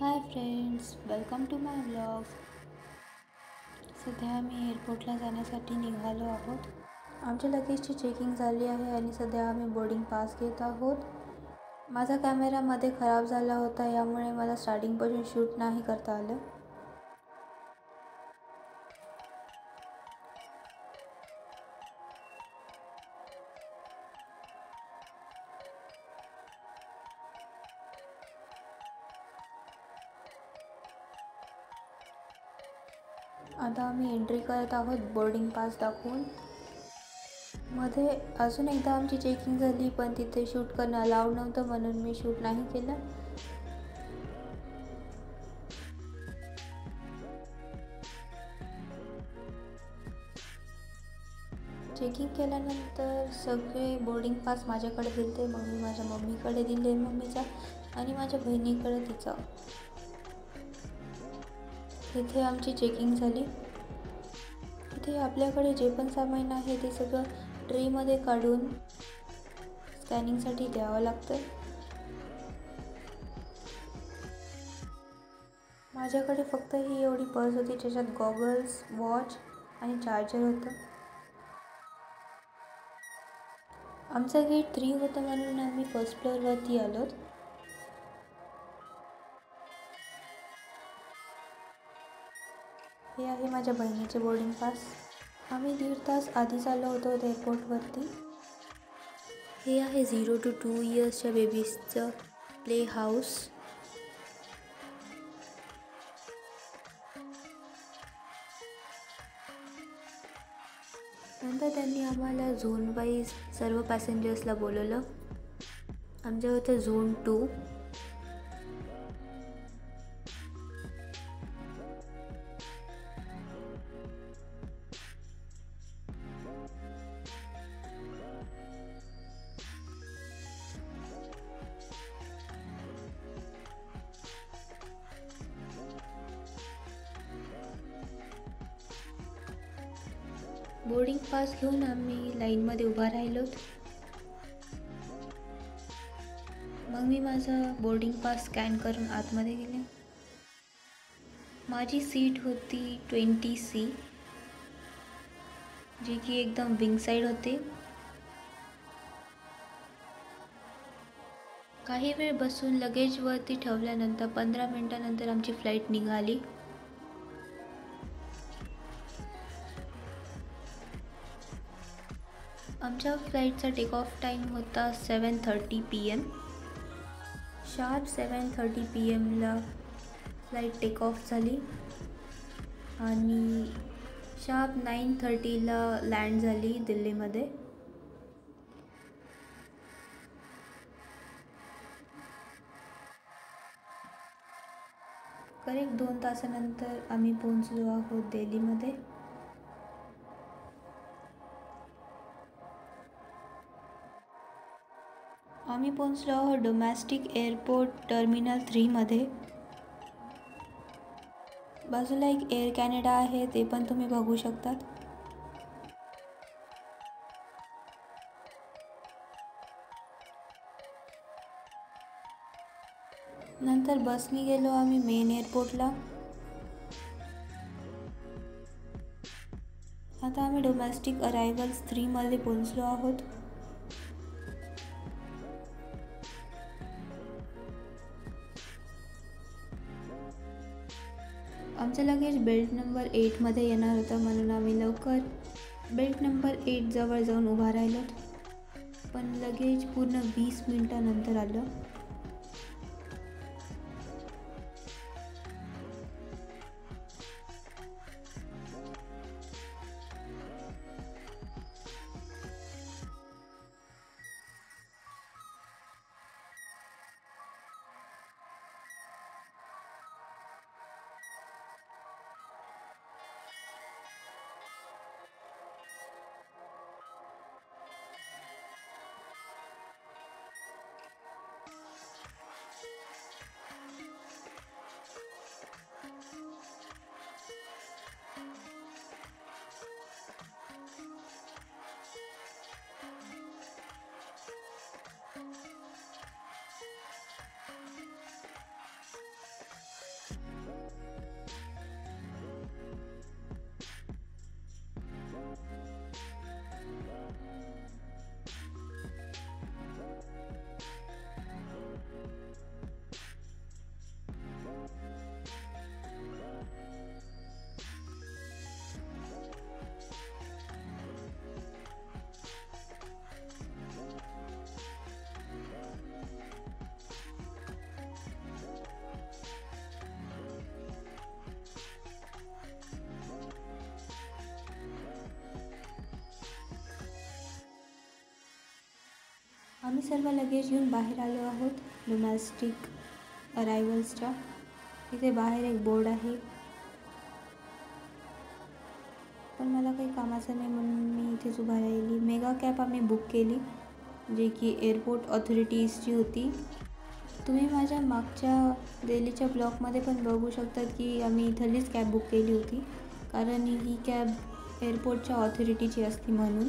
High friends, welcome to my vlogs. सध्या आम्ही एअरपोर्टला जाण्यासाठी निघालो आहोत. आमच्या लगेजची चेकिंग झाली आहे आणि सध्या आम्ही बोर्डिंग पास घेत आहोत. माझा कॅमेरा मध्ये खराब झाला होता, यामुळे मला स्टार्टिंगपासून शूट नाही करता आलं. आता आम्ही एंट्री करत आहोत बोर्डिंग पास दाखवून. मध्ये अजून एकदा आमची चेकिंग झाली, पण तिथे शूट करणं अलाउड नव्हतं, म्हणून मी शूट नाही केलं. चेकिंग केल्यानंतर सगळे बोर्डिंग पास माझ्याकडे दिले. मग मी माझ्या मम्मीकडे दिले मम्मीचा आणि माझ्या बहिणीकडे तिचा. इथे आमची चेकिंग झाली. इथे आपल्याकडे जे पण सामान आहे ते सगळं ट्रेमध्ये काढून स्कॅनिंगसाठी द्यावं लागतं. माझ्याकडे फक्त ही एवढी पर्स होती, ज्याच्यात गॉगल्स, वॉच आणि चार्जर होतं. आमचं गेट 3 होतं, म्हणून आम्ही फर्स्ट फ्लोअरवरती आलो. हे आहे माझ्या बहिणीचे बोर्डिंग पास. आम्ही 1.5 तास आधीच आलो होतो एअरपोर्टवरती. हे आहे 0 to 2 इयर्सच्या बेबीजचं प्ले हाऊस. नंतर त्यांनी आम्हाला झोन वाईज सर्व पॅसेंजर्सला बोलवलं. आमच्या होतं झोन 2. बोर्डिंग पास घेऊन आम्ही लाईनमध्ये उभा राहिलो. मग मी माझा बोर्डिंग पास स्कॅन करून आतमध्ये गेले. माझी सीट होती 20C, जी की एकदम विंग साईड होते. काही वेळ बसून लगेजवरती ठेवल्यानंतर 15 मिनिटानंतर आमची फ्लाईट निघाली. आमच्या फ्लाईटचा टेक ऑफ टाईम होता 7:30 PM. शार्प 7:30 PMला फ्लाईट टेक ऑफ झाली आणि शार्प 9:30ला लँड झाली दिल्लीमध्ये. करेक्ट 2 तासानंतर आम्ही पोहोचलो आहोत दिल्लीमध्ये. आम्ही पोहोचलो आहोत डोमेस्टिक एअरपोर्ट टर्मिनल 3मध्ये. बाजूला एक एअर कॅनडा आहे, ते पण तुम्ही बघू शकतात. नंतर बसने गेलो आम्ही मेन एअरपोर्टला. आता आम्ही डोमेस्टिक अरायव्हल्स 3मध्ये पोहोचलो आहोत. आमचं लगेज बेल्ट नंबर 8मध्ये येणार होतं, म्हणून आम्ही लवकर बेल्ट नंबर 8 जवळ जाऊन उभा राहिलो. पण लगेज पूर्ण 20 मिनिटानंतर आलं. सर्व लगेज घेऊन बाहेर आलो आहोत डोमेस्टिक अरायवल्सच्या. इथे बाहेर एक बोर्ड आहे, पण मला काही कामाचं नाही म्हणून मी इथेच उभा राहिली. मेगा कॅब आम्ही बुक केली, जे की एअरपोर्ट ऑथॉरिटीजची होती. तुम्ही माझ्या मागच्या दिल्लीच्या ब्लॉगमध्ये पण बघू शकता की आम्ही इथलीच कॅब बुक केली होती, कारण ही कॅब एअरपोर्टच्या ऑथॉरिटीची असती म्हणून.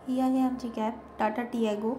ही आहे आमची कॅब टाटा टियागो.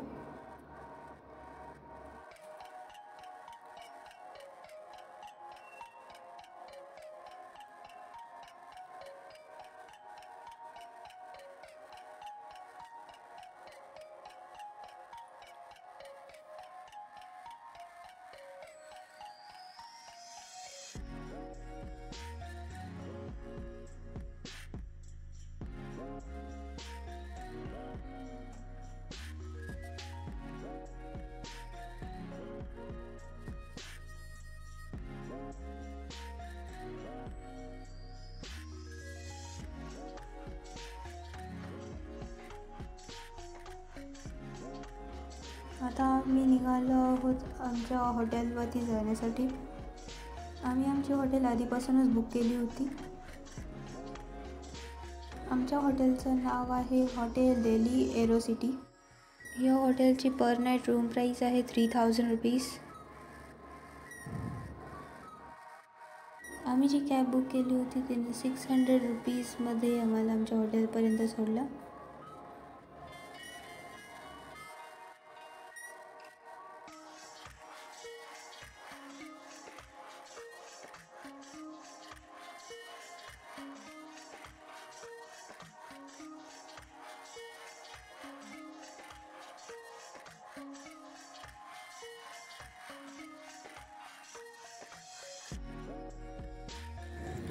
आता आम्ही निघालो आहोत आमच्या हॉटेलवरती जाण्यासाठी. आम्ही आमची हॉटेल आधीपासूनच बुक केली होती. आमच्या हॉटेलचं नाव आहे हॉटेल दिल्ली एरो सिटी. या हॉटेलची पर नाईट रूम प्राईस आहे 3000 रुपीज. आम्ही जी कॅब बुक केली होती तिने 600 रुपीजमध्ये आम्हाला आमच्या हॉटेलपर्यंत सोडलं.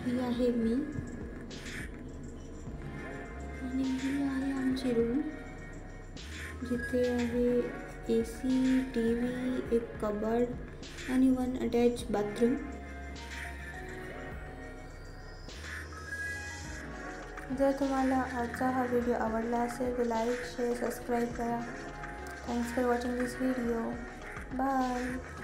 ही आहे मी आणि ही आहे आमची रूम, जिथे आहे AC, TV, एक कबर्ड आणि 1 अटॅच बाथरूम. जर तुम्हाला आजचा हा व्हिडिओ आवडला असेल तर लाईक, शेअर, सबस्क्राईब करा. Thanks for watching this video. Bye.